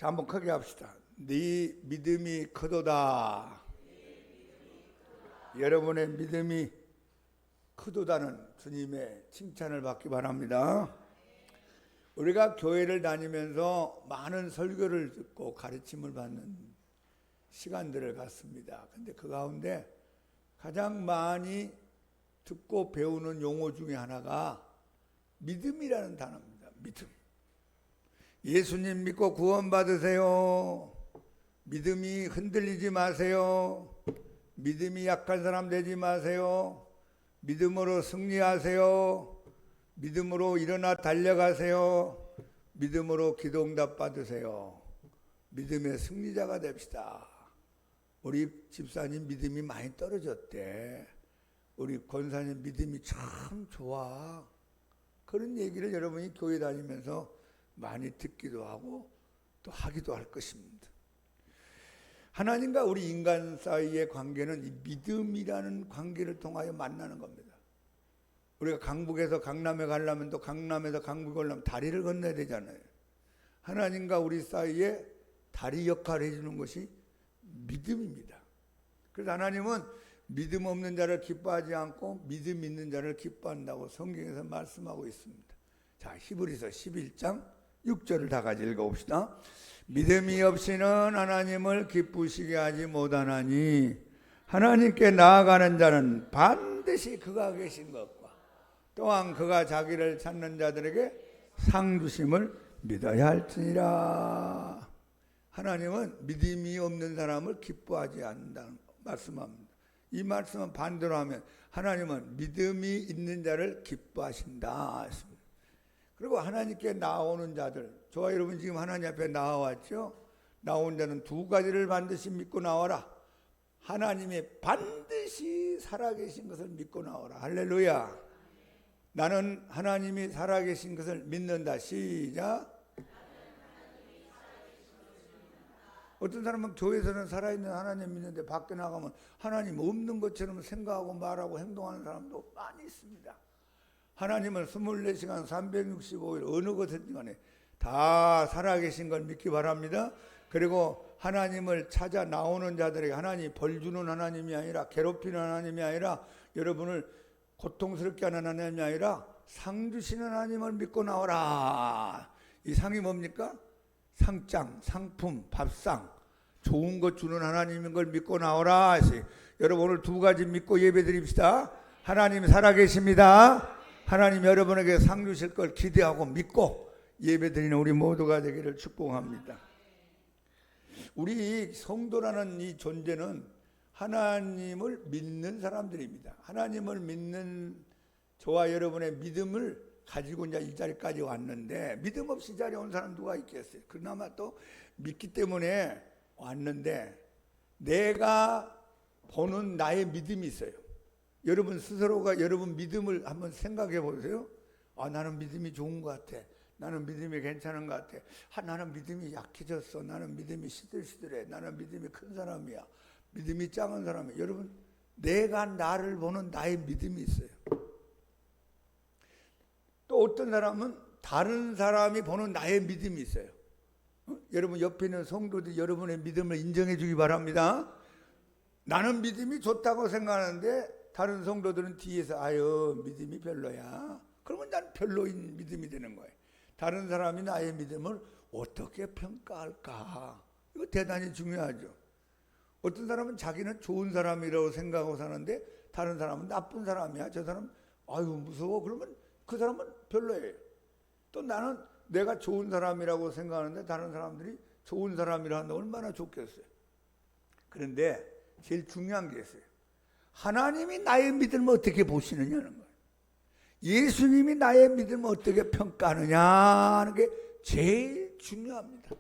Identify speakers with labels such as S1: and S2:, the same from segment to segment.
S1: 자, 한번 크게 합시다. 네 믿음이 크도다. 여러분의 믿음이 크도다는 주님의 칭찬을 받기 바랍니다. 우리가 교회를 다니면서 많은 설교를 듣고 가르침을 받는 시간들을 갖습니다. 근데 그 가운데 가장 많이 듣고 배우는 용어 중에 하나가 믿음이라는 단어입니다. 믿음. 예수님 믿고 구원받으세요. 믿음이 흔들리지 마세요. 믿음이 약한 사람 되지 마세요. 믿음으로 승리하세요. 믿음으로 일어나 달려가세요. 믿음으로 기도응답 받으세요. 믿음의 승리자가 됩시다. 우리 집사님 믿음이 많이 떨어졌대. 우리 권사님 믿음이 참 좋아. 그런 얘기를 여러분이 교회 다니면서 많이 듣기도 하고 또 하기도 할 것입니다. 하나님과 우리 인간 사이의 관계는 이 믿음이라는 관계를 통하여 만나는 겁니다. 우리가 강북에서 강남에 가려면 또 강남에서 강북에 가려면 다리를 건너야 되잖아요. 하나님과 우리 사이에 다리 역할을 해주는 것이 믿음입니다. 그래서 하나님은 믿음 없는 자를 기뻐하지 않고 믿음 있는 자를 기뻐한다고 성경에서 말씀하고 있습니다. 자, 히브리서 11장 6절을 다 같이 읽어봅시다. 믿음이 없이는 하나님을 기쁘시게 하지 못하나니 하나님께 나아가는 자는 반드시 그가 계신 것과 또한 그가 자기를 찾는 자들에게 상 주심을 믿어야 할지니라. 하나님은 믿음이 없는 사람을 기뻐하지 않는다는 말씀합니다. 이 말씀은 반대로 하면 하나님은 믿음이 있는 자를 기뻐하신다 했습니다. 그리고 하나님께 나오는 자들, 저와 여러분 지금 하나님 앞에 나와왔죠? 나온 자는 두 가지를 반드시 믿고 나와라. 하나님이 반드시 살아계신 것을 믿고 나와라. 할렐루야. 나는 하나님이 살아계신 것을 믿는다. 시작. 어떤 사람은 교회에서는 살아있는 하나님 믿는데 밖에 나가면 하나님 없는 것처럼 생각하고 말하고 행동하는 사람도 많이 있습니다. 하나님은 24시간 365일 어느 것이든 간에 다 살아계신 걸 믿기 바랍니다. 그리고 하나님을 찾아 나오는 자들에게 하나님이 벌 주는 하나님이 아니라 괴롭히는 하나님이 아니라 여러분을 고통스럽게 하는 하나님이 아니라 상 주시는 하나님을 믿고 나오라. 이 상이 뭡니까? 상장, 상품, 밥상, 좋은 것 주는 하나님인 걸 믿고 나오라. 여러분 오늘 두 가지 믿고 예배 드립시다. 하나님 살아계십니다. 하나님 여러분에게 상 주실 걸 기대하고 믿고 예배 드리는 우리 모두가 되기를 축복합니다. 우리 성도라는 이 존재는 하나님을 믿는 사람들입니다. 하나님을 믿는 저와 여러분의 믿음을 가지고 이제 이 자리까지 왔는데 믿음 없이 이 자리에 온 사람 누가 있겠어요? 그나마 또 믿기 때문에 왔는데 내가 보는 나의 믿음이 있어요. 여러분 스스로가 여러분 믿음을 한번 생각해 보세요. 아, 나는 믿음이 좋은 것 같아. 나는 믿음이 괜찮은 것 같아. 나는 믿음이 약해졌어. 나는 믿음이 시들시들해. 나는 믿음이 큰 사람이야. 믿음이 작은 사람이야. 여러분 내가 나를 보는 나의 믿음이 있어요. 또 어떤 사람은 다른 사람이 보는 나의 믿음이 있어요. 여러분 옆에 있는 성도들 여러분의 믿음을 인정해 주기 바랍니다. 나는 믿음이 좋다고 생각하는데 다른 성도들은 뒤에서 아유 믿음이 별로야. 그러면 난 별로인 믿음이 되는 거예요. 다른 사람이 나의 믿음을 어떻게 평가할까? 이거 대단히 중요하죠. 어떤 사람은 자기는 좋은 사람이라고 생각하고 사는데 다른 사람은 나쁜 사람이야. 저 사람 아유 무서워. 그러면 그 사람은 별로예요. 또 나는 내가 좋은 사람이라고 생각하는데 다른 사람들이 좋은 사람이라 한다면 얼마나 좋겠어요. 그런데 제일 중요한 게 있어요. 하나님이 나의 믿음을 어떻게 보시느냐는 거예요. 예수님이 나의 믿음을 어떻게 평가하느냐 하는 게 제일 중요합니다.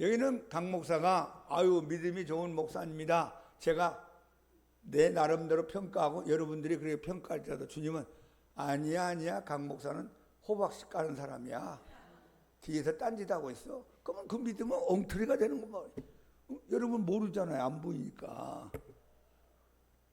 S1: 여기는 강 목사가 아유 믿음이 좋은 목사입니다. 제가 내 나름대로 평가하고 여러분들이 그렇게 평가할지라도 주님은 아니야 강 목사는 호박씨 까는 사람이야. 뒤에서 딴짓하고 있어. 그러면 그 믿음은 엉터리가 되는 거예요. 여러분 모르잖아요. 안 보이니까.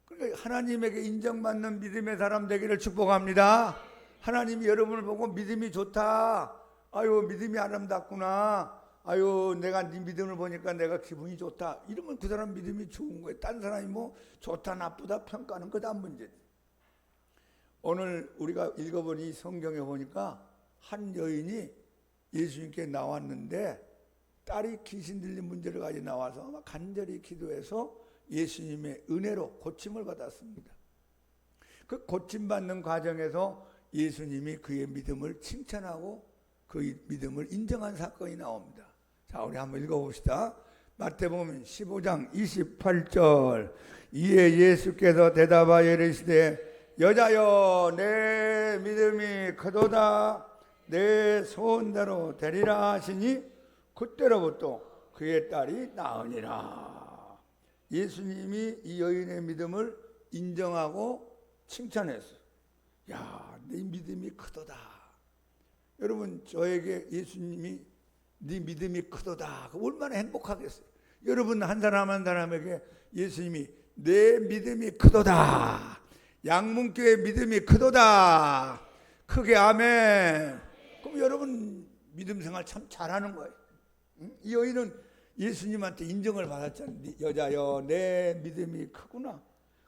S1: 그러니까 하나님에게 인정받는 믿음의 사람 되기를 축복합니다. 하나님이 여러분을 보고 믿음이 좋다. 아유 믿음이 아름답구나. 아유 내가 네 믿음을 보니까 내가 기분이 좋다. 이러면 그 사람 믿음이 좋은 거예요. 딴 사람이 뭐 좋다 나쁘다 평가하는 거 다 문제지. 오늘 우리가 읽어본 이 성경에 보니까 한 여인이 예수님께 나왔는데 딸이 귀신 들린 문제를 가지고 나와서 간절히 기도해서 예수님의 은혜로 고침을 받았습니다. 그 고침받는 과정에서 예수님이 그의 믿음을 칭찬하고 그 믿음을 인정한 사건이 나옵니다. 자, 우리 한번 읽어봅시다. 마태복음 15장 28절. 이에 예수께서 대답하여 이르시되 여자여 내 믿음이 크도다. 내 소원대로 되리라 하시니 그때로부터 그의 딸이 나으니라. 예수님이 이 여인의 믿음을 인정하고 칭찬했어요. 야, 네 믿음이 크도다. 여러분 저에게 예수님이 네 믿음이 크도다. 얼마나 행복하겠어요. 여러분 한 사람 한 사람에게 예수님이 내 믿음이 크도다. 양문교의 믿음이 크도다. 크게 아멘. 그럼 여러분 믿음 생활 참 잘하는 거예요. 이 여인은 예수님한테 인정을 받았잖아요. 여자여 내 믿음이 크구나.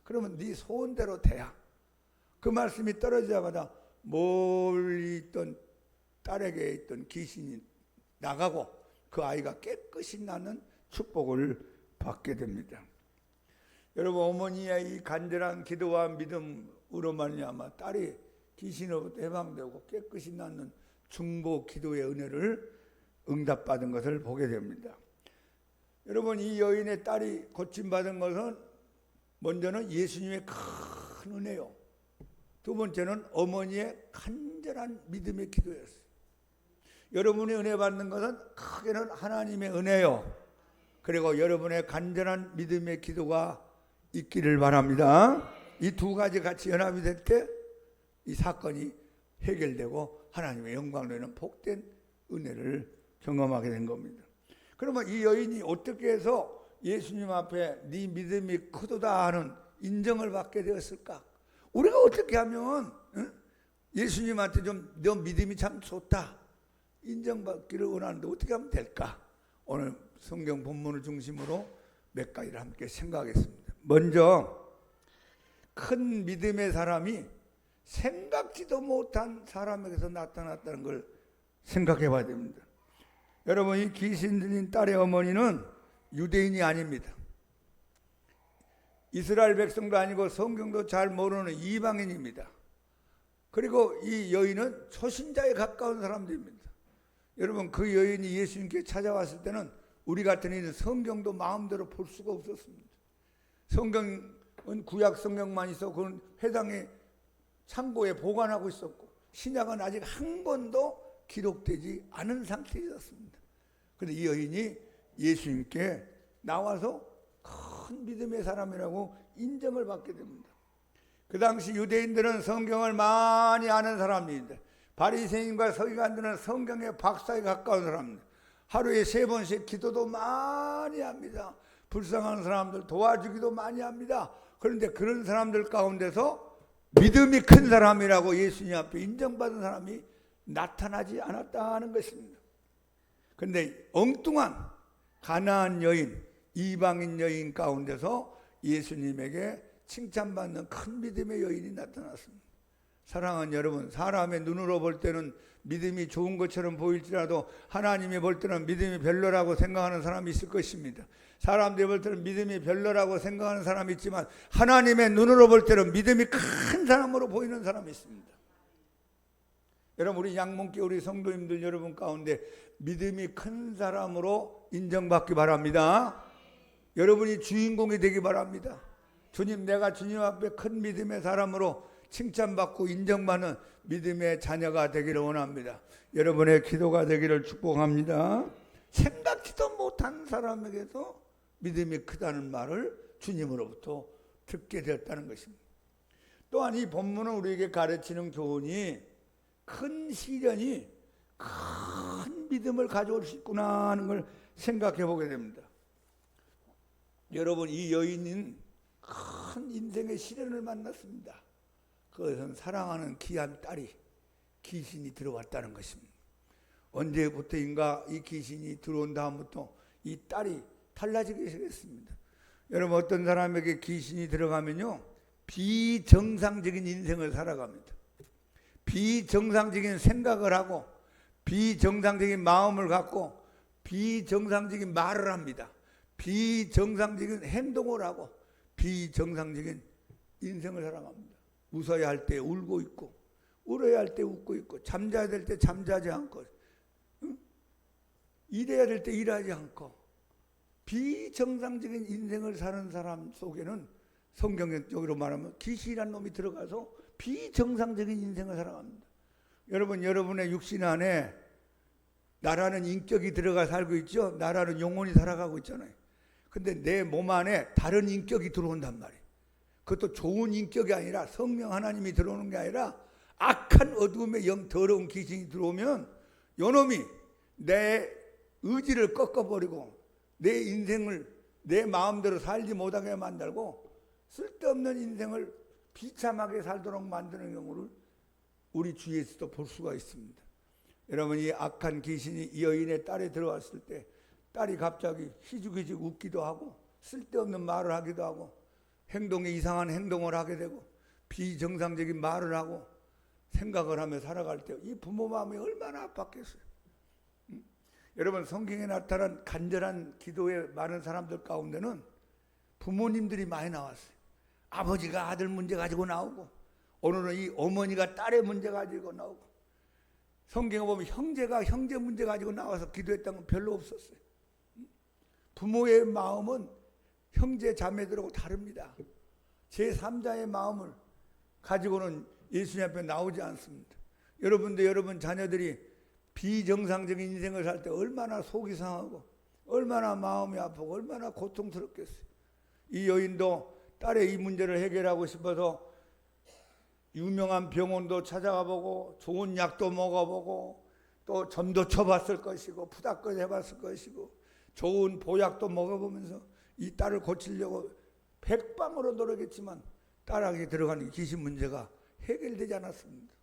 S1: 그러면 네 소원대로 돼야. 그 말씀이 떨어지자마자 멀리 있던 딸에게 있던 귀신이 나가고 그 아이가 깨끗이 나는 축복을 받게 됩니다. 여러분 어머니의 이 간절한 기도와 믿음으로 말미암아 딸이 귀신으로부터 해방되고 깨끗이 낫는 중보 기도의 은혜를 응답받은 것을 보게 됩니다. 여러분 이 여인의 딸이 고침받은 것은 먼저는 예수님의 큰 은혜요. 두 번째는 어머니의 간절한 믿음의 기도였어요. 여러분이 은혜 받는 것은 크게는 하나님의 은혜요. 그리고 여러분의 간절한 믿음의 기도가 있기를 바랍니다. 이 두 가지 같이 연합이 될 때 이 사건이 해결되고 하나님의 영광으로 인한 복된 은혜를 경험하게 된 겁니다. 그러면 이 여인이 어떻게 해서 예수님 앞에 네 믿음이 크도다 하는 인정을 받게 되었을까? 우리가 어떻게 하면 예수님한테 좀 너 믿음이 참 좋다 인정받기를 원하는데 어떻게 하면 될까? 오늘 성경 본문을 중심으로 몇 가지를 함께 생각하겠습니다. 먼저 큰 믿음의 사람이 생각지도 못한 사람에게서 나타났다는 걸 생각해 봐야 됩니다. 여러분 이 귀신 들린 딸의 어머니는 유대인이 아닙니다. 이스라엘 백성도 아니고 성경도 잘 모르는 이방인입니다. 그리고 이 여인은 초신자에 가까운 사람들입니다. 여러분 그 여인이 예수님께 찾아왔을 때는 우리 같은 이는 성경도 마음대로 볼 수가 없었습니다. 성경은 구약 성경만 있어 그건 회당의 창고에 보관하고 있었고 신약은 아직 한 권도 기록되지 않은 상태였습니다. 그런데 이 여인이 예수님께 나와서 큰 믿음의 사람이라고 인정을 받게 됩니다. 그 당시 유대인들은 성경을 많이 아는 사람들인데 바리새인과 서기관들은 성경의 박사에 가까운 사람들. 하루에 3번씩 기도도 많이 합니다. 불쌍한 사람들 도와주기도 많이 합니다. 그런데 그런 사람들 가운데서 믿음이 큰 사람이라고 예수님 앞에 인정받은 사람이 나타나지 않았다는 것입니다. 그런데 엉뚱한 가나안 여인, 이방인 여인 가운데서 예수님에게 칭찬받는 큰 믿음의 여인이 나타났습니다. 사랑하는 여러분, 사람의 눈으로 볼 때는 믿음이 좋은 것처럼 보일지라도 하나님이 볼 때는 믿음이 별로라고 생각하는 사람이 있을 것입니다. 사람들이 볼 때는 믿음이 별로라고 생각하는 사람이 있지만 하나님의 눈으로 볼 때는 믿음이 큰 사람으로 보이는 사람이 있습니다. 여러분 우리 양문교 우리 성도님들 여러분 가운데 믿음이 큰 사람으로 인정받기 바랍니다. 여러분이 주인공이 되기 바랍니다. 주님 내가 주님 앞에 큰 믿음의 사람으로 칭찬받고 인정받는 믿음의 자녀가 되기를 원합니다. 여러분의 기도가 되기를 축복합니다. 생각지도 못한 사람에게서 믿음이 크다는 말을 주님으로부터 듣게 되었다는 것입니다. 또한 이 본문은 우리에게 가르치는 교훈이 큰 시련이 큰 믿음을 가져올 수 있구나 하는 걸 생각해 보게 됩니다. 여러분 이 여인은 큰 인생의 시련을 만났습니다. 그것은 사랑하는 귀한 딸이 귀신이 들어왔다는 것입니다. 언제부터인가 이 귀신이 들어온 다음부터 이 딸이 달라지기 시작했습니다. 여러분, 어떤 사람에게 귀신이 들어가면요, 비정상적인 인생을 살아갑니다. 비정상적인 생각을 하고 비정상적인 마음을 갖고 비정상적인 말을 합니다. 비정상적인 행동을 하고 비정상적인 인생을 살아갑니다. 웃어야 할 때 울고 있고, 울어야 할 때 웃고 있고, 잠자야 될 때 잠자지 않고, 일해야 될 때 일하지 않고, 비정상적인 인생을 사는 사람 속에는 성경적으로 말하면 귀신이라는 놈이 들어가서 비정상적인 인생을 살아갑니다. 여러분, 여러분의 육신 안에 나라는 인격이 들어가 살고 있죠. 나라는 영혼이 살아가고 있잖아요. 근데 내 몸 안에 다른 인격이 들어온단 말이에요. 그것도 좋은 인격이 아니라 성령 하나님이 들어오는 게 아니라 악한 어둠의 영, 더러운 귀신이 들어오면 요놈이 내 의지를 꺾어버리고 내 인생을 내 마음대로 살지 못하게 만들고 쓸데없는 인생을 비참하게 살도록 만드는 경우를 우리 주위에서도 볼 수가 있습니다. 여러분, 이 악한 귀신이 이 여인의 딸에 들어왔을 때 딸이 갑자기 희죽희죽 웃기도 하고 쓸데없는 말을 하기도 하고 행동에 이상한 행동을 하게 되고 비정상적인 말을 하고 생각을 하며 살아갈 때 이 부모 마음이 얼마나 아팠겠어요. 여러분, 성경에 나타난 간절한 기도에 많은 사람들 가운데는 부모님들이 많이 나왔어요. 아버지가 아들 문제 가지고 나오고, 오늘은 이 어머니가 딸의 문제 가지고 나오고, 성경에 보면 형제가 형제 문제 가지고 나와서 기도했다는 건 별로 없었어요. 부모의 마음은 형제 자매들하고 다릅니다. 제3자의 마음을 가지고는 예수님 앞에 나오지 않습니다. 여러분도 여러분 자녀들이 비정상적인 인생을 살 때 얼마나 속이 상하고 얼마나 마음이 아프고 얼마나 고통스럽겠어요. 이 여인도 딸의 이 문제를 해결하고 싶어서 유명한 병원도 찾아가 보고 좋은 약도 먹어보고 또 점도 쳐봤을 것이고 푸닥거리 해봤을 것이고 좋은 보약도 먹어보면서 이 딸을 고치려고 백방으로 노력했지만 딸에게 들어가는 귀신 문제가 해결되지 않았습니다.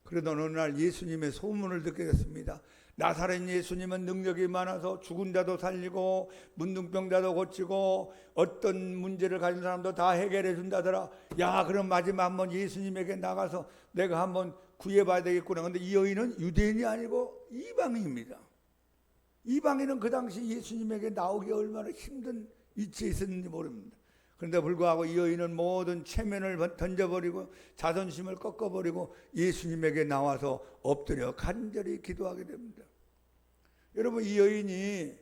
S1: 그러던 어느 날 예수님의 소문을 듣게 됐습니다. 나사렛 예수님은 능력이 많아서 죽은 자도 살리고 문둥병자도 고치고 어떤 문제를 가진 사람도 다 해결해 준다더라. 야, 그럼 마지막 한번 예수님에게 나가서 내가 한번 구해봐야 되겠구나. 근데 이 여인은 유대인이 아니고 이방인입니다. 이방인은 그 당시 예수님에게 나오기 얼마나 힘든 위치에 있었는지 모릅니다. 그런데 불구하고 이 여인은 모든 체면을 던져버리고 자존심을 꺾어버리고 예수님에게 나와서 엎드려 간절히 기도하게 됩니다. 여러분, 이 여인이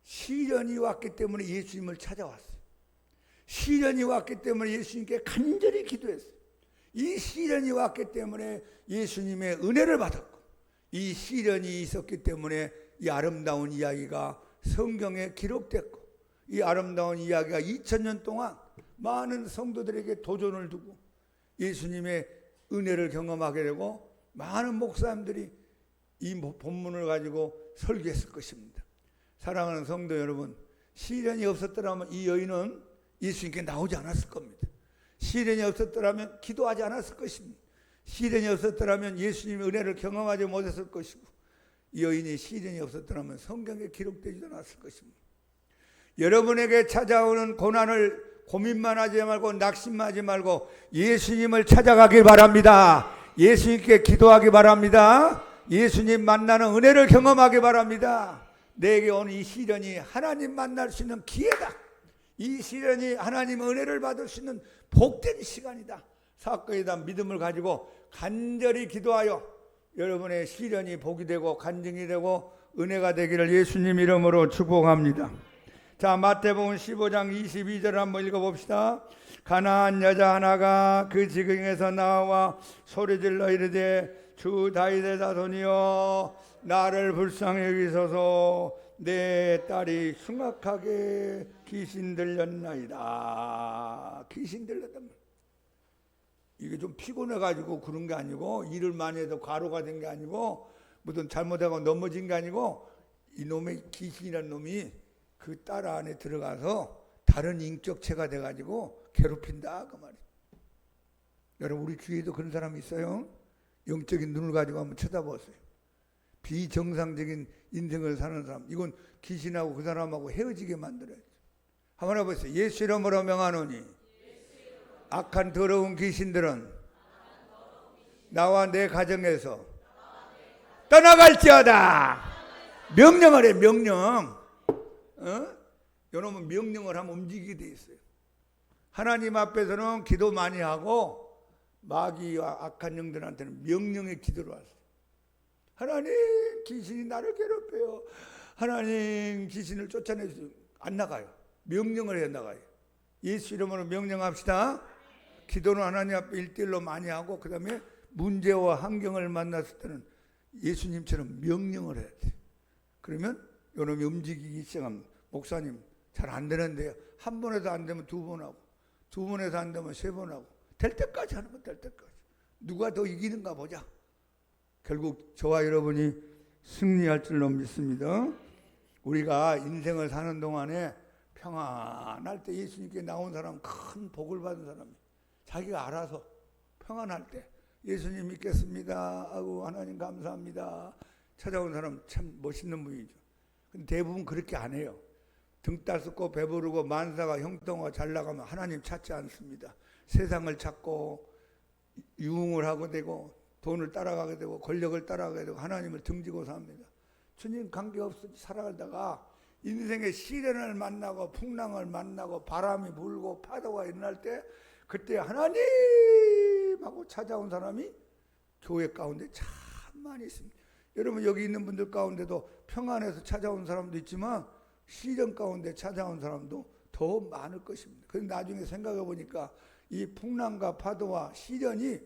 S1: 시련이 왔기 때문에 예수님을 찾아왔어요. 시련이 왔기 때문에 예수님께 간절히 기도했어요. 이 시련이 왔기 때문에 예수님의 은혜를 받았고, 이 시련이 있었기 때문에 이 아름다운 이야기가 성경에 기록됐고, 이 아름다운 이야기가 2000년 동안 많은 성도들에게 도전을 두고 예수님의 은혜를 경험하게 되고 많은 목사님들이 이 본문을 가지고 설교했을 것입니다. 사랑하는 성도 여러분, 시련이 없었더라면 이 여인은 예수님께 나오지 않았을 겁니다. 시련이 없었더라면 기도하지 않았을 것입니다. 시련이 없었더라면 예수님의 은혜를 경험하지 못했을 것이고, 이 여인이 시련이 없었더라면 성경에 기록되지도 않았을 것입니다. 여러분에게 찾아오는 고난을 고민만 하지 말고 낙심하지 말고 예수님을 찾아가길 바랍니다. 예수님께 기도하기 바랍니다. 예수님 만나는 은혜를 경험하기 바랍니다. 내게 오는 이 시련이 하나님 만날 수 있는 기회다. 이 시련이 하나님의 은혜를 받을 수 있는 복된 시간이다. 사건이다. 믿음을 가지고 간절히 기도하여 여러분의 시련이 복이 되고 간증이 되고 은혜가 되기를 예수님 이름으로 축복합니다. 자, 마태복음 15장 22절을 한번 읽어봅시다. 가난한 여자 하나가 그 지경에서 나와 소리질러 이르되 주 다윗의 자손이여 나를 불쌍히 여기소서 내 딸이 흉악하게 귀신 들렸나이다. 귀신 들렸단 말이야. 이게 좀 피곤해가지고 그런 게 아니고 일을 많이 해도 과로가 된 게 아니고 무슨 잘못하고 넘어진 게 아니고 이놈의 귀신이라는 놈이 그 딸 안에 들어가서 다른 인격체가 돼가지고 괴롭힌다 그 말이에요. 여러분, 우리 주위에도 그런 사람이 있어요. 영적인 눈을 가지고 한번 쳐다보세요. 비정상적인 인생을 사는 사람, 이건 귀신하고 그 사람하고 헤어지게 만들어야죠. 한번 해보세요. 예수 이름으로 명하노니 악한 더러운 귀신들은 나와 내 가정에서 떠나갈지어다. 명령을 해, 명령. 여러분, 명령을 하면 움직이게 돼 있어요. 하나님 앞에서는 기도 많이 하고 마귀와 악한 영들한테는 명령의 기도를 하세요. 하나님, 귀신이 나를 괴롭혀요. 하나님, 귀신을 쫓아내주세요. 안 나가요. 명령을 해 나가요. 예수 이름으로 명령합시다. 기도는 하나님 앞에 1:1로 많이 하고, 그 다음에 문제와 환경을 만났을 때는 예수님처럼 명령을 해야 돼요. 그러면 요놈이 움직이기 시작합니다. 목사님, 잘 안 되는데요. 한 번에도 안 되면 2번 하고, 2번에도 안 되면 3번 하고, 될 때까지 하는 거, 될 때까지. 누가 더 이기는가 보자. 결국 저와 여러분이 승리할 줄로 믿습니다. 우리가 인생을 사는 동안에 평안할 때 예수님께 나온 사람, 큰 복을 받은 사람이 자기가 알아서 평안할 때 예수님 믿겠습니다 하고 하나님 감사합니다 찾아온 사람 참 멋있는 분이죠. 근데 대부분 그렇게 안 해요. 등 따숩고 배부르고 만사가 형통하고 잘 나가면 하나님 찾지 않습니다. 세상을 찾고 유흥을 하게 되고 돈을 따라가게 되고 권력을 따라가게 되고 하나님을 등지고 삽니다. 주님 관계없이 살아가다가 인생의 시련을 만나고 풍랑을 만나고 바람이 불고 파도가 일어날 때 그때 하나님 하고 찾아온 사람이 교회 가운데 참 많이 있습니다. 여러분, 여기 있는 분들 가운데도 평안해서 찾아온 사람도 있지만 시련 가운데 찾아온 사람도 더 많을 것입니다. 그런데 나중에 생각해 보니까 이 풍랑과 파도와 시련이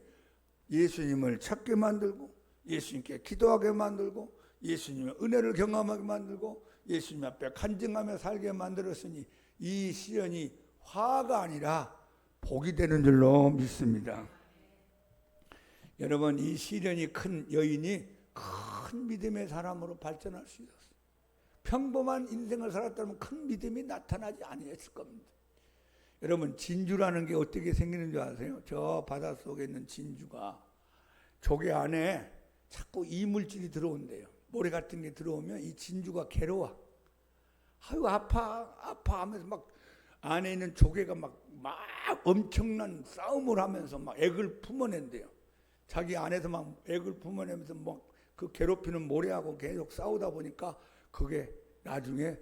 S1: 예수님을 찾게 만들고 예수님께 기도하게 만들고 예수님의 은혜를 경험하게 만들고 예수님 앞에 간증하며 살게 만들었으니 이 시련이 화가 아니라 복이 되는 줄로 믿습니다. 여러분, 이 시련이 큰 여인이 큰 믿음의 사람으로 발전할 수 있었어요. 평범한 인생을 살았다면 큰 믿음이 나타나지 아니했을 겁니다. 여러분, 진주라는 게 어떻게 생기는 줄 아세요? 저 바닷속에 있는 진주가 조개 안에 자꾸 이물질이 들어온대요. 모래 같은 게 들어오면 이 진주가 괴로워. 아유, 아파 하면서 막 안에 있는 조개가 막 엄청난 싸움을 하면서 막 액을 품어낸대요. 자기 안에서 막 액을 품어내면서 막 그 괴롭히는 모래하고 계속 싸우다 보니까 그게 나중에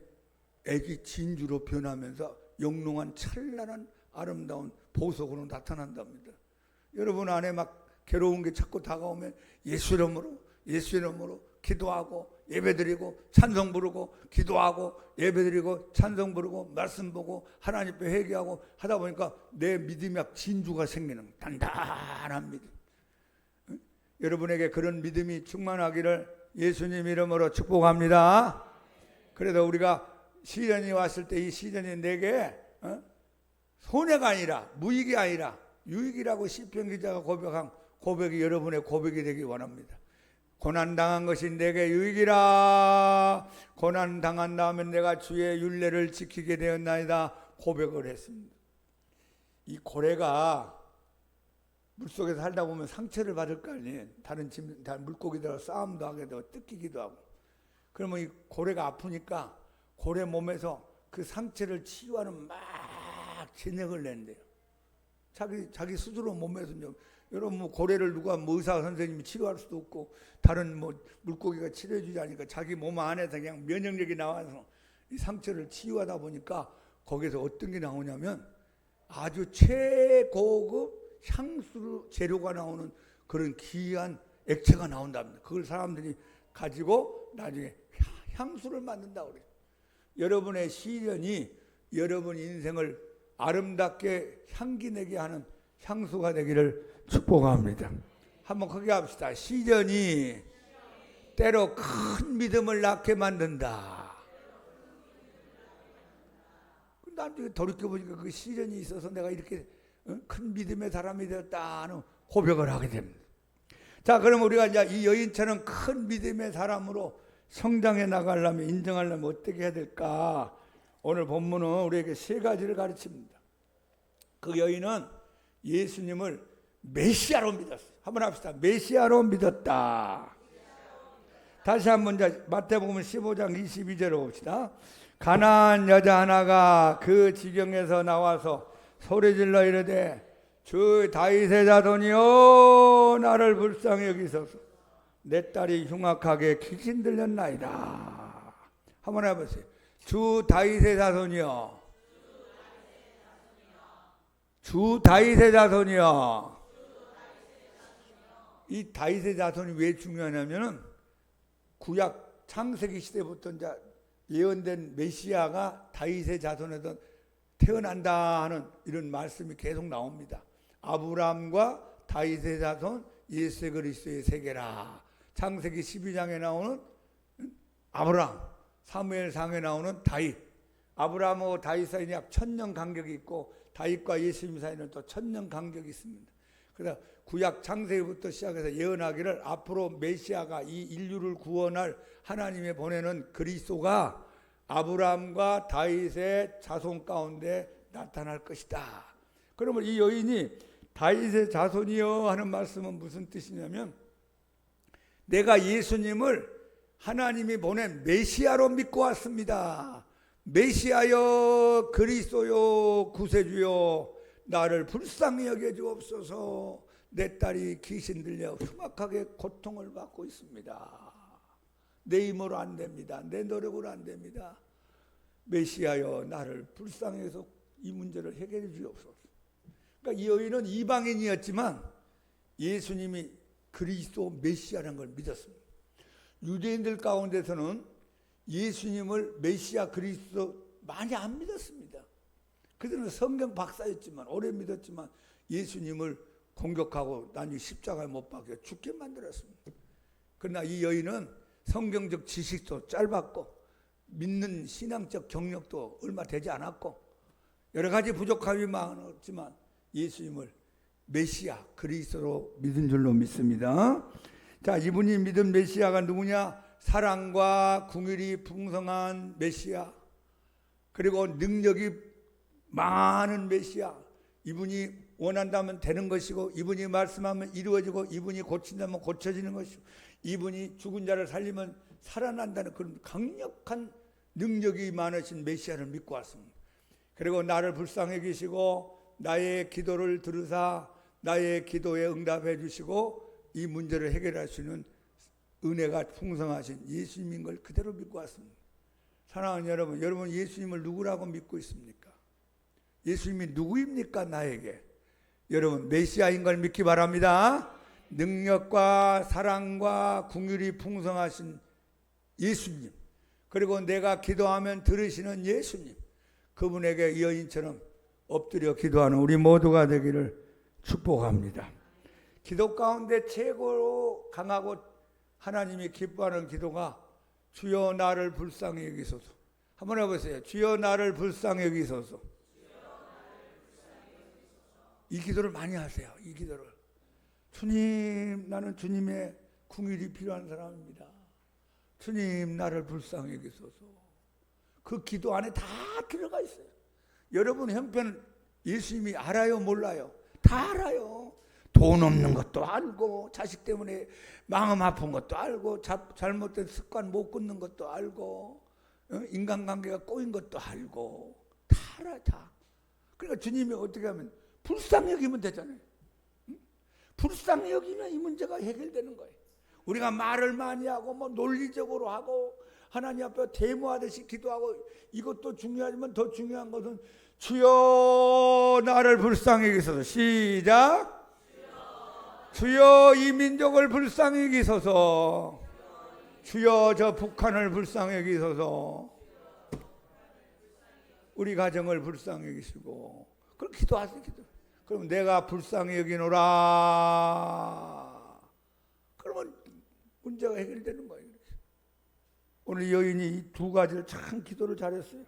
S1: 액이 진주로 변하면서 영롱한 찬란한 아름다운 보석으로 나타난답니다. 여러분 안에 막 괴로운 게 자꾸 다가오면 예수 이름으로 기도하고 예배드리고 찬송 부르고 기도하고 예배드리고 찬송 부르고 말씀 보고 하나님 앞에 회개하고 하다 보니까 내 믿음이 진주가 생기는 단단한 믿음. 여러분에게 그런 믿음이 충만하기를 예수님 이름으로 축복합니다. 그래도 우리가 시련이 왔을 때 이 시련이 내게 손해가 아니라 무익이 아니라 유익이라고 시편 기자가 고백한 고백이 여러분의 고백이 되기 원합니다. 고난당한 것이 내게 유익이라. 고난당한 다음에 내가 주의 율례를 지키게 되었나이다 고백을 했습니다. 이 고래가 물속에서 살다 보면 상처를 받을 거 아니에요. 다른 물고기들하고 싸움도 하게 되고 뜯기기도 하고. 그러면 이 고래가 아프니까 고래 몸에서 그 상처를 치유하는 막 진액을 낸대요. 자기 스스로 몸에서. 여러분, 뭐 고래를 누가 의사 선생님이 치료할 수도 없고 다른 물고기가 치료해주지 않으니까 자기 몸 안에서 그냥 면역력이 나와서 이 상처를 치유하다 보니까 거기서 어떤 게 나오냐면 아주 최고급 향수 재료가 나오는 그런 귀한 액체가 나온답니다. 그걸 사람들이 가지고 나중에 향수를 만든다고 그래요. 여러분의 시련이 여러분 인생을 아름답게 향기내게 하는 향수가 되기를 축복합니다. 한번 크게 합시다. 시련이 때로 큰 믿음을 낳게 만든다. 나중에 돌이켜보니까 그 시련이 있어서 내가 이렇게 큰 믿음의 사람이 되었다는 고백을 하게 됩니다. 자, 그럼 우리가 이제 이 여인처럼 큰 믿음의 사람으로 성장해 나가려면, 인정하려면 어떻게 해야 될까? 오늘 본문은 우리에게 3가지를 가르칩니다. 그 여인은 예수님을 메시아로 믿었어요. 한번 합시다. 메시아로 믿었다. 다시 한번 마태복음 15장 22절을 봅시다. 가난한 여자 하나가 그 지경에서 나와서 소리질러 이르되 주 다윗의 자손이여 나를 불쌍히 여기소서. 내 딸이 흉악하게 귀신 들렸나이다. 한번 해보세요. 주 다윗의 자손이여. 주 다윗의 자손이여. 이 다윗의 자손이 왜 중요하냐면은 구약 창세기 시대부터 이제 예언된 메시아가 다윗의 자손에서 태어난다 하는 이런 말씀이 계속 나옵니다. 아브라함과 다윗의 자손 예수 그리스도의 세계라. 창세기 12장에 나오는 아브라함, 사무엘상에 나오는 다윗. 아브라함하고 다윗 사이는 약 1000년 간격이 있고 다윗과 예수님 사이는 또 1000년 간격이 있습니다. 그래서 구약 창세기부터 시작해서 예언하기를 앞으로 메시아가 이 인류를 구원할 하나님의 보내는 그리스도가 아브라함과 다윗의 자손 가운데 나타날 것이다. 그러면 이 여인이 다윗의 자손이여 하는 말씀은 무슨 뜻이냐면 내가 예수님을 하나님이 보낸 메시아로 믿고 왔습니다. 메시아여 그리스도여 구세주여 나를 불쌍히 여겨 주옵소서. 내 딸이 귀신 들려 흉악하게 고통을 받고 있습니다. 내 힘으로 안 됩니다. 내 노력으로 안 됩니다. 메시아여 나를 불쌍히 해서 이 문제를 해결해 주옵소서. 그러니까 이 여인은 이방인이었지만 예수님이 그리스도 메시아라는 걸 믿었습니다. 유대인들 가운데서는 예수님을 메시아 그리스도 많이 안 믿었습니다. 그들은 성경 박사였지만 오래 믿었지만 예수님을 공격하고 나중에 십자가에 못 박혀 죽게 만들었습니다. 그러나 이 여인은 성경적 지식도 짧았고 믿는 신앙적 경력도 얼마 되지 않았고 여러 가지 부족함이 많았지만 예수님을 메시아 그리스도로 믿은 줄로 믿습니다. 자, 이분이 믿은 메시아가 누구냐? 사랑과 궁율이 풍성한 메시아, 그리고 능력이 많은 메시아. 이분이 원한다면 되는 것이고 이분이 말씀하면 이루어지고 이분이 고친다면 고쳐지는 것이고 이분이 죽은 자를 살리면 살아난다는 그런 강력한 능력이 많으신 메시아를 믿고 왔습니다. 그리고 나를 불쌍히 여기시고 나의 기도를 들으사 나의 기도에 응답해 주시고 이 문제를 해결할 수 있는 은혜가 풍성하신 예수님인 걸 그대로 믿고 왔습니다. 사랑하는 여러분, 여러분 예수님을 누구라고 믿고 있습니까? 예수님이 누구입니까? 나에게. 여러분 메시아인 걸 믿기 바랍니다. 능력과 사랑과 긍휼이 풍성하신 예수님, 그리고 내가 기도하면 들으시는 예수님, 그분에게 여인처럼 엎드려 기도하는 우리 모두가 되기를 축복합니다. 기도 가운데 최고로 강하고 하나님이 기뻐하는 기도가 주여 나를 불쌍히 여기소서. 한번 해보세요. 주여 나를 불쌍히 여기소서. 이 기도를 많이 하세요. 이 기도를. 주님, 나는 주님의 긍휼이 필요한 사람입니다. 주님, 나를 불쌍히 여기소서. 그 기도 안에 다 들어가 있어요. 여러분 형편 예수님이 알아요, 몰라요? 다 알아요. 돈 없는 것도 알고, 자식 때문에 마음 아픈 것도 알고, 잘못된 습관 못 끊는 것도 알고, 인간관계가 꼬인 것도 알고, 다 알아요, 다. 그러니까 주님이 어떻게 하면 불쌍히 여기면 되잖아요. 불쌍히 여기면 이 문제가 해결되는 거예요. 우리가 말을 많이 하고 뭐 논리적으로 하고 하나님 앞에 대모하듯이 기도하고 이것도 중요하지만 더 중요한 것은 주여 나를 불쌍히 여기소서. 시작. 주여 이 민족을 불쌍히 여기소서. 주여 저 북한을 불쌍히 여기소서. 우리 가정을 불쌍히 여기시고. 그렇게 기도하세요. 기도. 그럼 내가 불쌍히 여기노라. 그러면 문제가 해결되는 거예요. 오늘 여인이 이 두 가지를 참 기도를 잘했어요.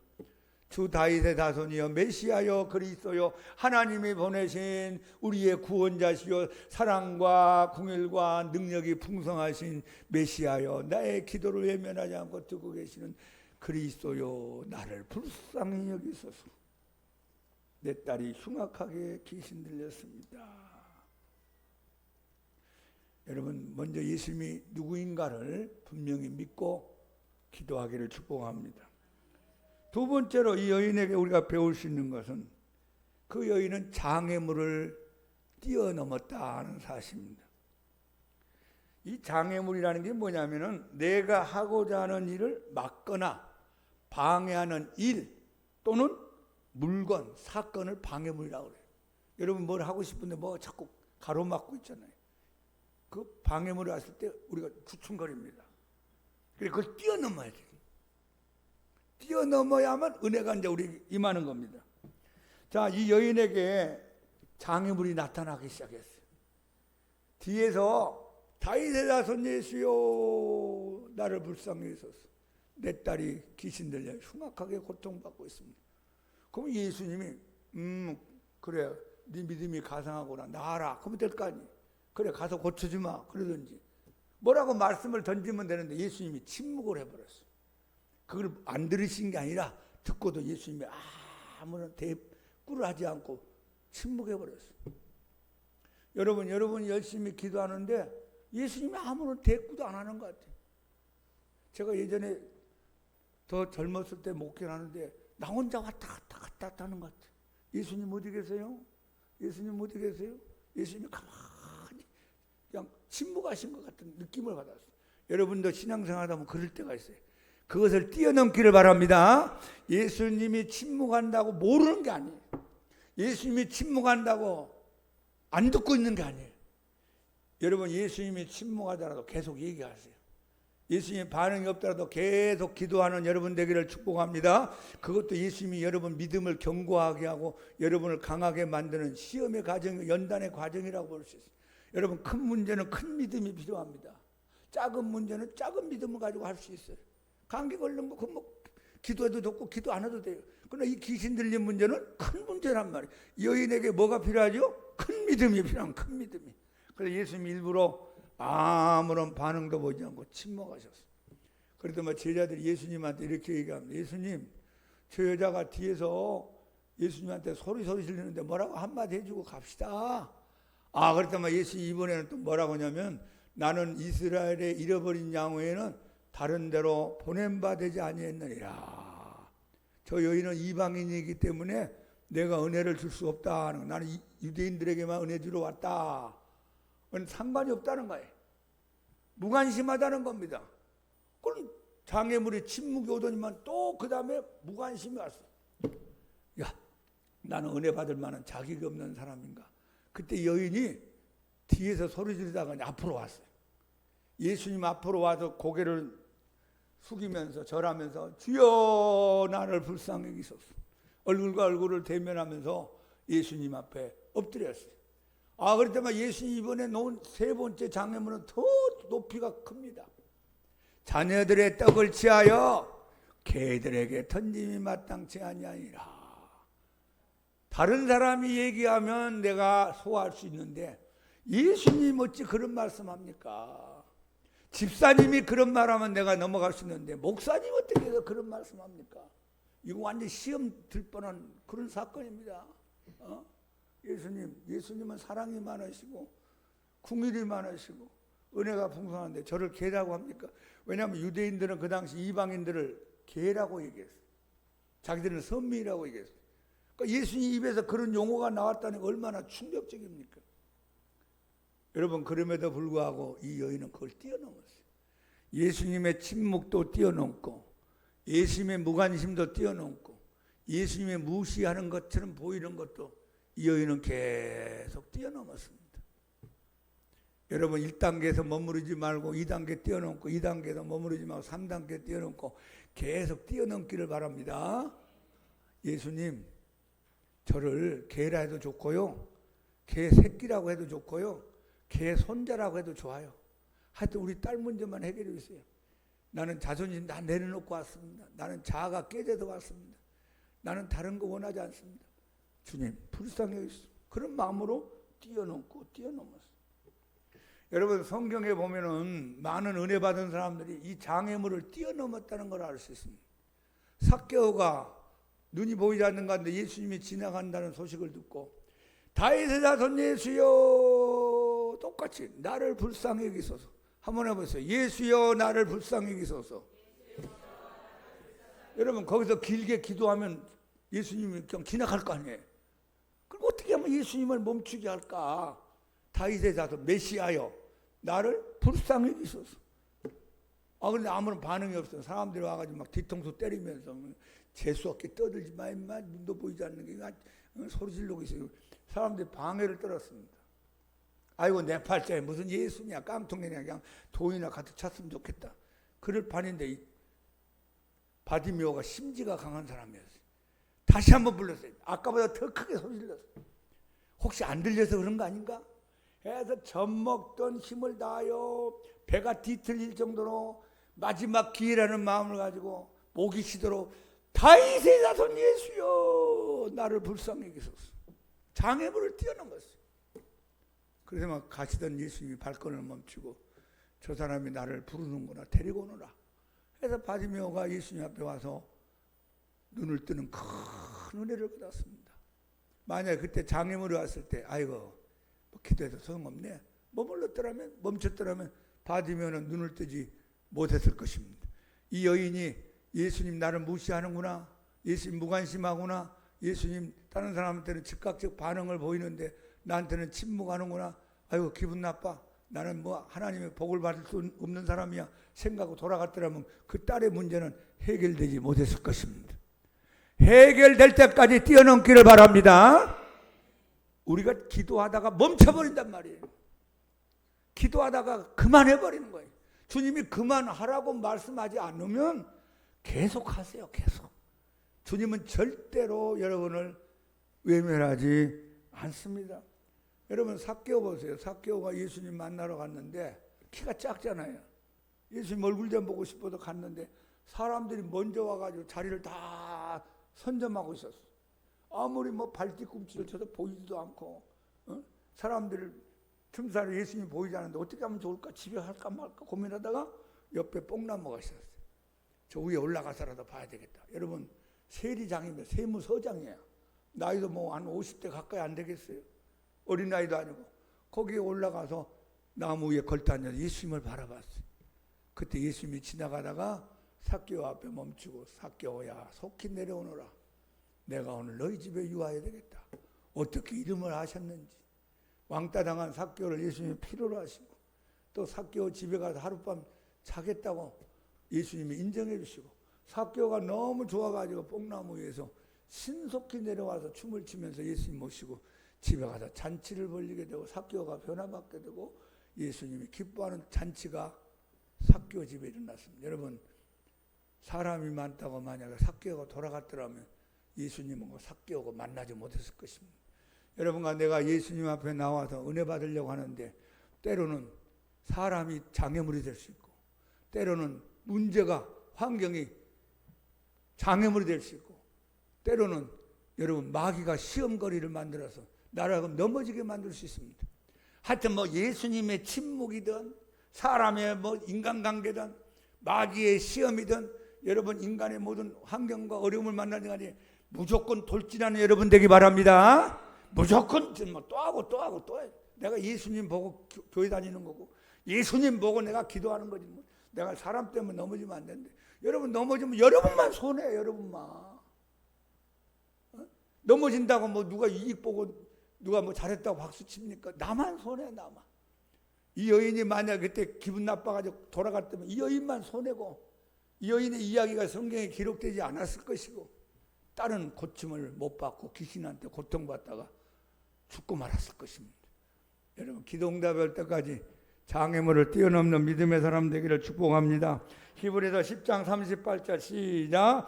S1: 주 다윗의 자손이여 메시아여 그리스도여 하나님이 보내신 우리의 구원자시여 사랑과 긍휼과 능력이 풍성하신 메시아여 나의 기도를 외면하지 않고 듣고 계시는 그리스도여 나를 불쌍히 여기소서. 내 딸이 흉악하게 귀신 들렸습니다. 여러분 먼저 예수님이 누구인가를 분명히 믿고 기도하기를 축복합니다. 두 번째로 이 여인에게 우리가 배울 수 있는 것은 그 여인은 장애물을 뛰어넘었다는 사실입니다. 이 장애물이라는 게 뭐냐면은 내가 하고자 하는 일을 막거나 방해하는 일 또는 물건, 사건을 방해물이라고 그래요. 여러분 뭘 하고 싶은데 뭐 자꾸 가로막고 있잖아요. 그 방해물이 왔을 때 우리가 주춤거립니다. 그래서 그걸 뛰어넘어야 돼요. 뛰어넘어야만 은혜가 이제 우리 임하는 겁니다. 자, 이 여인에게 장애물이 나타나기 시작했어요. 뒤에서 다윗의 자손 예수여 나를 불쌍히 여기소서. 내 딸이 귀신 들려 흉악하게 고통받고 있습니다. 그럼 예수님이 그래 네 믿음이 가상하구나 나아라 그러면 될 거 아니에요. 그래 가서 고쳐지 마 그러든지 뭐라고 말씀을 던지면 되는데 예수님이 침묵을 해버렸어요. 그걸 안 들으신 게 아니라 듣고도 예수님이 아무런 대꾸를 하지 않고 침묵해버렸어요. 여러분 열심히 기도하는데 예수님이 아무런 대꾸도 안 하는 것 같아요. 제가 예전에 더 젊었을 때 목회를 하는데 나 혼자 왔다 갔다 하는 것 같아요. 예수님 어디 계세요? 예수님 어디 계세요? 예수님이 가만히 그냥 침묵하신 것 같은 느낌을 받았어요. 여러분도 신앙생활하다 보면 그럴 때가 있어요. 그것을 뛰어넘기를 바랍니다. 예수님이 침묵한다고 모르는 게 아니에요. 예수님이 침묵한다고 안 듣고 있는 게 아니에요. 여러분 예수님이 침묵하더라도 계속 얘기하세요. 예수님이 반응이 없더라도 계속 기도하는 여러분 되기를 축복합니다. 그것도 예수님이 여러분 믿음을 견고하게 하고 여러분을 강하게 만드는 시험의 과정, 연단의 과정이라고 볼 수 있어요. 여러분 큰 문제는 큰 믿음이 필요합니다. 작은 문제는 작은 믿음을 가지고 할 수 있어요. 감기 걸린 거 뭐 기도해도 좋고 기도 안 해도 돼요. 그러나 이 귀신 들린 문제는 큰 문제란 말이에요. 여인에게 뭐가 필요하죠? 큰 믿음이 필요한 큰 믿음이. 그래서 예수님이 일부러 아무런 반응도 보이지 않고 침묵하셨어요. 그래도 뭐 제자들이 예수님한테 이렇게 얘기합니다. 예수님, 저 여자가 뒤에서 예수님한테 소리 지르는데 뭐라고 한마디 해주고 갑시다. 그랬더니 예수님 이번에는 또 뭐라고 하냐면 나는 이스라엘의 잃어버린 양 외에는 다른 데로 보낸 바 되지 아니했느니라. 저 여인은 이방인이기 때문에 내가 은혜를 줄 수 없다. 나는 유대인들에게만 은혜 주러 왔다. 그건 상관이 없다는 거예요. 무관심하다는 겁니다. 그럼 장애물이 침묵이 오더니만 또 그 다음에 무관심이 왔어. 야, 나는 은혜 받을 만한 자격이 없는 사람인가. 그때 여인이 뒤에서 소리 지르다가 앞으로 왔어요. 예수님 앞으로 와서 고개를 숙이면서 절하면서 주여 나를 불쌍히 여기소서. 얼굴과 얼굴을 대면하면서 예수님 앞에 엎드렸어요. 그랬더니 예수님 이번에 놓은 세 번째 장애물은 더 높이가 큽니다. 자녀들의 떡을 취하여 개들에게 던짐이 마땅치 아니하니라. 다른 사람이 얘기하면 내가 소화할 수 있는데 예수님 어찌 그런 말씀합니까? 집사님이 그런 말하면 내가 넘어갈 수 있는데 목사님 어떻게 해서 그런 말씀합니까? 이거 완전 시험 들 뻔한 그런 사건입니다. 예수님은 사랑이 많으시고 궁일이 많으시고 은혜가 풍성한데 저를 개라고 합니까? 왜냐하면 유대인들은 그 당시 이방인들을 개라고 얘기했어요. 자기들은 선미라고 얘기했어요. 그러니까 예수님 입에서 그런 용어가 나왔다는 게 얼마나 충격적입니까? 여러분 그럼에도 불구하고 이 여인은 그걸 뛰어넘었어요. 예수님의 침묵도 뛰어넘고 예수님의 무관심도 뛰어넘고 예수님의 무시하는 것처럼 보이는 것도 이 여인은 계속 뛰어넘었습니다. 여러분 1단계에서 머무르지 말고 2단계 뛰어넘고 2단계에서 머무르지 말고 3단계 뛰어넘고 계속 뛰어넘기를 바랍니다. 예수님 저를 개라 해도 좋고요. 개 새끼라고 해도 좋고요. 개 손자라고 해도 좋아요. 하여튼 우리 딸 문제만 해결해 주세요. 나는 자존심 다 내려놓고 왔습니다. 나는 자아가 깨져서 왔습니다. 나는 다른 거 원하지 않습니다. 주님 불쌍히 여기소서. 그런 마음으로 뛰어넘었어요. 여러분 성경에 보면은 많은 은혜 받은 사람들이 이 장애물을 뛰어넘었다는 걸 알 수 있습니다. 삭개오가 눈이 보이지 않는 가운데 예수님이 지나간다는 소식을 듣고 다윗의 자손 예수여 똑같이 나를 불쌍히 여기소서. 한번 해보세요. 예수여 나를 불쌍히 여기소서. 여러분 거기서 길게 기도하면 예수님이 그냥 지나갈 거 아니에요. 그럼 어떻게 하면 예수님을 멈추게 할까? 다윗의 자손 메시아여 나를 불쌍히 여기소서. 근데 아무런 반응이 없어요. 사람들이 와가지고 막 뒤통수 때리면서 재수없게 떠들지 마 임마, 눈도 보이지 않는 게 소리 지르고 있어요. 사람들이 방해를 떨었습니다. 아이고 내 팔자에 무슨 예수냐, 깡통이냐, 그냥 돈이나 가득 찼으면 좋겠다. 그럴 판인데 바디메오가 심지가 강한 사람이었어요. 다시 한번 불렀어요. 아까보다 더 크게 소리 질렀어요. 혹시 안 들려서 그런 거 아닌가? 해서 젖먹던 힘을 다하여 배가 뒤틀릴 정도로 마지막 기회라는 마음을 가지고 목이 쉬도록 다윗의 자손 예수여 나를 불쌍히 여기소서. 장애물을 뛰어넘었어요. 그래서 막 가시던 예수님이 발걸음을 멈추고 저 사람이 나를 부르는구나, 데리고 오너라. 그래서 바디메오가 예수님 앞에 와서 눈을 뜨는 큰 은혜를 받았습니다. 만약에 그때 장애물이 왔을 때 아이고 뭐 기도해도 소용없네, 멈췄더라면 바디메오는 눈을 뜨지 못했을 것입니다. 이 여인이 예수님 나를 무시하는구나, 예수님 무관심하구나, 예수님 다른 사람한테는 즉각적 반응을 보이는데 나한테는 침묵하는구나, 아이고 기분 나빠, 나는 뭐 하나님의 복을 받을 수 없는 사람이야 생각하고 돌아갔더라면 그 딸의 문제는 해결되지 못했을 것입니다. 해결될 때까지 뛰어넘기를 바랍니다. 우리가 기도하다가 멈춰버린단 말이에요. 기도하다가 그만해버리는 거예요. 주님이 그만하라고 말씀하지 않으면 계속 하세요. 계속. 주님은 절대로 여러분을 외면하지 않습니다. 여러분 삭개오 보세요. 삭개오가 예수님 만나러 갔는데 키가 작잖아요. 예수님 얼굴 좀 보고 싶어서 갔는데 사람들이 먼저 와가지고 자리를 다 선점하고 있었어. 아무리 뭐 발뒤꿈치를 쳐도 보이지도 않고, 사람들을 틈사이에 예수님이 보이지 않는데 어떻게 하면 좋을까, 집에 할까 말까 고민하다가 옆에 뽕나무가 있었어요. 저 위에 올라가서라도 봐야 되겠다. 여러분 세리장이면 세무서장이에요. 나이도 뭐 한 50대 가까이 안 되겠어요. 어린 나이도 아니고 거기에 올라가서 나무 위에 걸터 앉아서 예수님을 바라봤어요. 그때 예수님이 지나가다가 삭개오 앞에 멈추고 삭개오야 속히 내려오너라. 내가 오늘 너희 집에 유하여야 되겠다. 어떻게 이름을 아셨는지. 왕따 당한 삭개오를 예수님이 필요로 하시고 또 삭개오 집에 가서 하룻밤 자겠다고 예수님이 인정해 주시고 삭개오가 너무 좋아가지고 뽕나무 위에서 신속히 내려와서 춤을 추면서 예수님 모시고 집에 가서 잔치를 벌리게 되고 삭개오가 변화받게 되고 예수님이 기뻐하는 잔치가 삭개오 집에 일어났습니다. 여러분 사람이 많다고 만약에 삭개오가 돌아갔더라면 예수님은 삭개오가 만나지 못했을 것입니다. 여러분과 내가 예수님 앞에 나와서 은혜 받으려고 하는데 때로는 사람이 장애물이 될 수 있고 때로는 문제가 환경이 장애물이 될 수 있고 때로는 여러분 마귀가 시험거리를 만들어서 나를 넘어지게 만들 수 있습니다. 하여튼 뭐 예수님의 침묵이든 사람의 뭐 인간관계든 마귀의 시험이든 여러분 인간의 모든 환경과 어려움을 만나는 간에 무조건 돌진하는 여러분 되기 바랍니다. 무조건 또 하고 또 하고 또 해. 내가 예수님 보고 교회 다니는 거고 예수님 보고 내가 기도하는 거지. 뭐. 내가 사람 때문에 넘어지면 안 되는데 여러분 넘어지면 여러분만 손해. 여러분만 넘어진다고 뭐 누가 이익 보고 누가 뭐 잘했다고 박수 칩니까? 나만 손해. 나만. 이 여인이 만약 그때 기분 나빠가지고 돌아갔다면 이 여인만 손해고 이 여인의 이야기가 성경에 기록되지 않았을 것이고 딸은 고침을 못 받고 귀신한테 고통받다가 죽고 말았을 것입니다. 여러분 기도 응답할 때까지 장애물을 뛰어넘는 믿음의 사람 되기를 축복합니다. 히브리서 10장 38절 시작.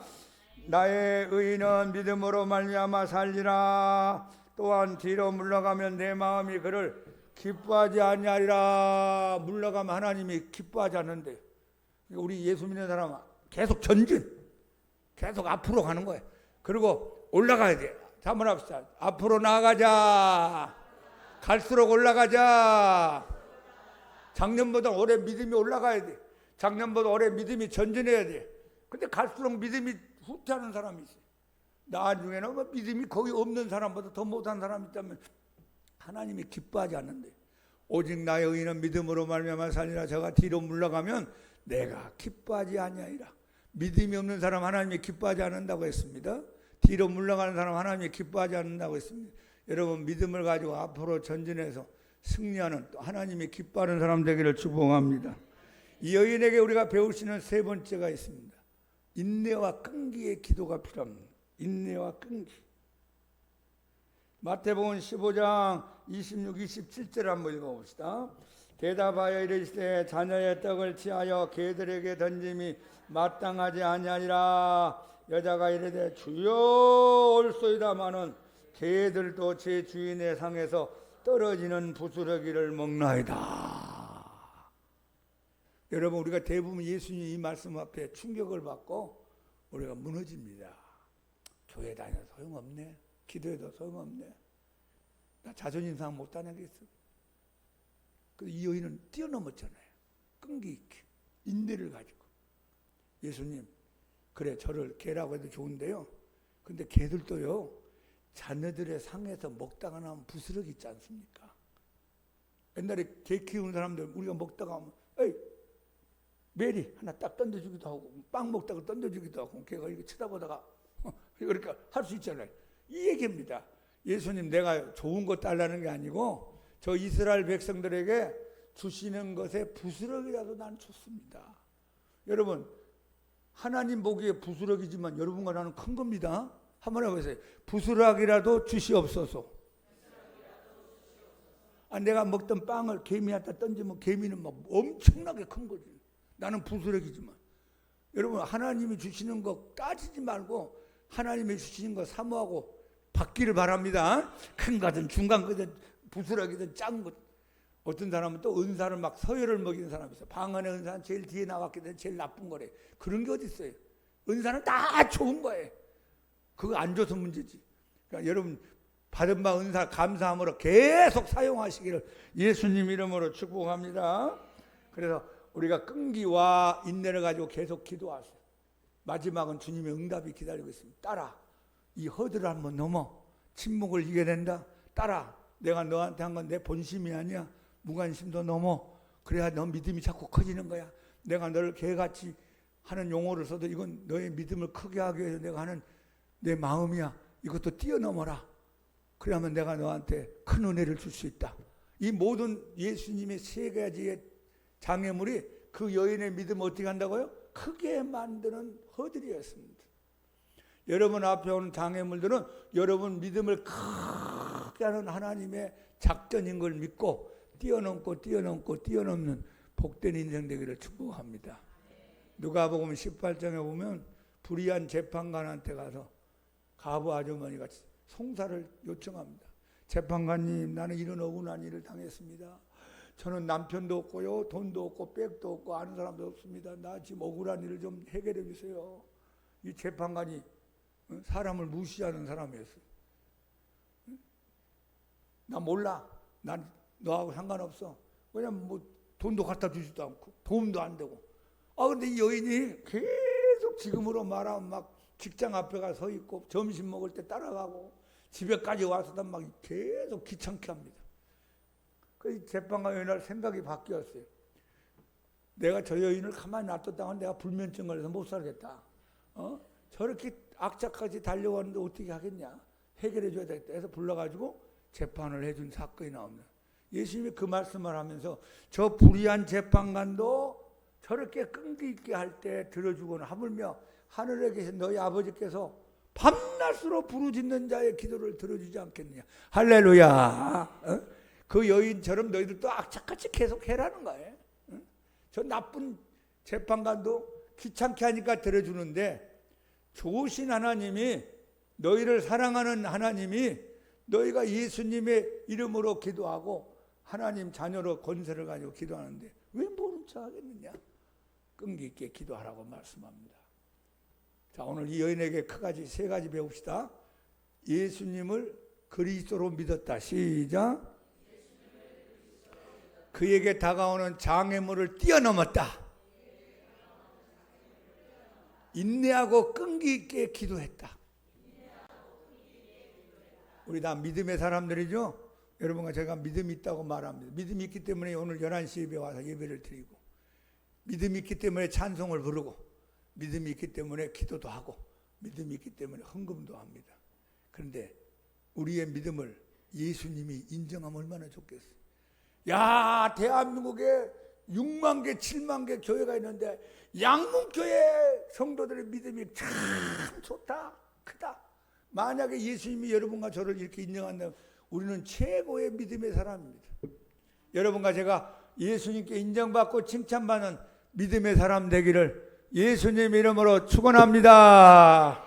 S1: 나의 의인은 믿음으로 말미암아 살리라. 또한 뒤로 물러가면 내 마음이 그를 기뻐하지 아니하리라. 물러가면 하나님이 기뻐하지 않는데 우리 예수 믿는 사람은 계속 전진, 계속 앞으로 가는 거예요. 그리고 올라가야 돼. 자, 한번 합시다. 앞으로 나아가자. 갈수록 올라가자. 작년보다 올해 믿음이 올라가야 돼. 작년보다 올해 믿음이 전진해야 돼. 근데 갈수록 믿음이 후퇴하는 사람이 있어요. 나중에는 뭐 믿음이 거의 없는 사람보다 더 못한 사람이 있다면 하나님이 기뻐하지 않는데 오직 나의 의인은 믿음으로 말미암아 살리라. 저가 뒤로 물러가면 내가 기뻐하지 아니하리라. 믿음이 없는 사람 하나님이 기뻐하지 않는다고 했습니다. 뒤로 물러가는 사람 하나님이 기뻐하지 않는다고 했습니다. 여러분 믿음을 가지고 앞으로 전진해서 승리하는 또 하나님이 기뻐하는 사람 되기를 축복합니다. 이 여인에게 우리가 배울 수 있는 세 번째가 있습니다. 인내와 끈기의 기도가 필요합니다. 인내와 끈기. 마태복음 15장 26, 27절 한번 읽어봅시다. 대답하여 이르시되 자녀의 떡을 취하여 개들에게 던짐이 마땅하지 아니하니라. 여자가 이르되 주여 올소이다마는 개들도 제 주인의 상에서 떨어지는 부스러기를 먹나이다. 여러분 우리가 대부분 예수님 이 말씀 앞에 충격을 받고 우리가 무너집니다. 교회 다녀도 소용없네. 기도해도 소용없네. 나 자존심 상하 못 다니겠어. 이 여인은 뛰어넘었잖아요. 끈기 있게 인내를 가지고. 예수님 그래 저를 개라고 해도 좋은데요. 근데 개들도요 자녀들의 상에서 먹다가 나면 부스러기 있지 않습니까? 옛날에 개 키우는 사람들 우리가 먹다가 하면 에이 메리 하나 딱 던져주기도 하고 빵 먹다가 던져주기도 하고 걔가 이렇게 쳐다보다가 그러니까 할 수 있잖아요. 이 얘기입니다. 예수님 내가 좋은 거 달라는 게 아니고 저 이스라엘 백성들에게 주시는 것에 부스러기라도 난 좋습니다. 여러분 하나님 보기에 부스러기지만 여러분과 나는 큰 겁니다. 한번 해보세요. 부스러기라도 주시옵소서. 내가 먹던 빵을 개미한테 던지면 개미는 막 엄청나게 큰 거지. 나는 부스러기지만. 여러분 하나님이 주시는 거 따지지 말고 하나님이 주시는 거 사모하고 받기를 바랍니다. 큰 거든 중간 거든 부스러기든 작은 것. 어떤 사람은 또 은사를 막 서열을 먹이는 사람이 있어. 방 안에 은사는 제일 뒤에 나왔기 때문에 제일 나쁜 거래. 그런 게 어디 있어요. 은사는 다 좋은 거예요. 그거 안 줘서 문제지. 그러니까 여러분 받은 바 은사 감사함으로 계속 사용하시기를 예수님 이름으로 축복합니다. 그래서 우리가 끈기와 인내를 가지고 계속 기도하세요. 마지막은 주님의 응답이 기다리고 있습니다. 딸아 이 허들을 한번 넘어 침묵을 이겨낸다. 딸아 내가 너한테 한 건 내 본심이 아니야. 무관심도 넘어. 그래야 너 믿음이 자꾸 커지는 거야. 내가 너를 개같이 하는 용어를 써도 이건 너의 믿음을 크게 하기 위해서 내가 하는 내 마음이야. 이것도 뛰어넘어라. 그러면 내가 너한테 큰 은혜를 줄 수 있다. 이 모든 예수님의 세 가지의 장애물이 그 여인의 믿음을 어떻게 한다고요? 크게 만드는 허들이었습니다. 여러분 앞에 오는 장애물들은 여러분 믿음을 크게 하는 하나님의 작전인 걸 믿고 뛰어넘는 복된 인생 되기를 축복합니다. 누가복음 18장에 보면 불의한 재판관한테 가서 가부 아주머니가 송사를 요청합니다. 재판관님 나는 이런 억울한 일을 당했습니다. 저는 남편도 없고요 돈도 없고 백도 없고 아는 사람도 없습니다. 나 지금 억울한 일을 좀 해결해 주세요. 이 재판관이 사람을 무시하는 사람이었어요. 나 몰라. 난 너하고 상관없어. 왜냐면 뭐 돈도 갖다 주지도 않고 도움도 안 되고. 근데 이 여인이 계속 지금으로 말하면 막 직장 앞에 가 서 있고 점심 먹을 때 따라가고 집에까지 와서도 막 계속 귀찮게 합니다. 그 재판관 여인할 생각이 바뀌었어요. 내가 저 여인을 가만히 놔뒀다가 내가 불면증 걸려서 못 살겠다. 저렇게 악착같이 달려왔는데 어떻게 하겠냐. 해결해 줘야 되겠다 해서 불러가지고 재판을 해준 사건이 나옵니다. 예수님이 그 말씀을 하면서 저 불의한 재판관도 저렇게 끈기 있게 할 때 들어주고는 하물며 하늘에 계신 너희 아버지께서 밤낮으로 부르짖는 자의 기도를 들어주지 않겠느냐. 할렐루야. 그 여인처럼 너희들도 악착같이 계속 해라는 거예요. 저 나쁜 재판관도 귀찮게 하니까 들어주는데 좋으신 하나님이 너희를 사랑하는 하나님이 너희가 예수님의 이름으로 기도하고 하나님 자녀로 권세를 가지고 기도하는데 왜 모른 척 하겠느냐. 끈기 있게 기도하라고 말씀합니다. 자 오늘 이 여인에게 크가지 세 가지 배웁시다. 예수님을 그리스도로 믿었다. 시작. 그에게 다가오는 장애물을 뛰어넘었다. 인내하고 끈기 있게 기도했다. 우리 다 믿음의 사람들이죠. 여러분과 제가 믿음이 있다고 말합니다. 믿음이 있기 때문에 오늘 11시 예배 와서 예배를 드리고, 믿음이 있기 때문에 찬송을 부르고, 믿음이 있기 때문에 기도도 하고, 믿음이 있기 때문에 헌금도 합니다. 그런데 우리의 믿음을 예수님이 인정하면 얼마나 좋겠어요. 야, 대한민국에 6만 개, 7만 개 교회가 있는데 양문교회 성도들의 믿음이 참 좋다, 크다. 만약에 예수님이 여러분과 저를 이렇게 인정한다면 우리는 최고의 믿음의 사람입니다. 여러분과 제가 예수님께 인정받고 칭찬받는 믿음의 사람 되기를 예수님 이름으로 축원합니다.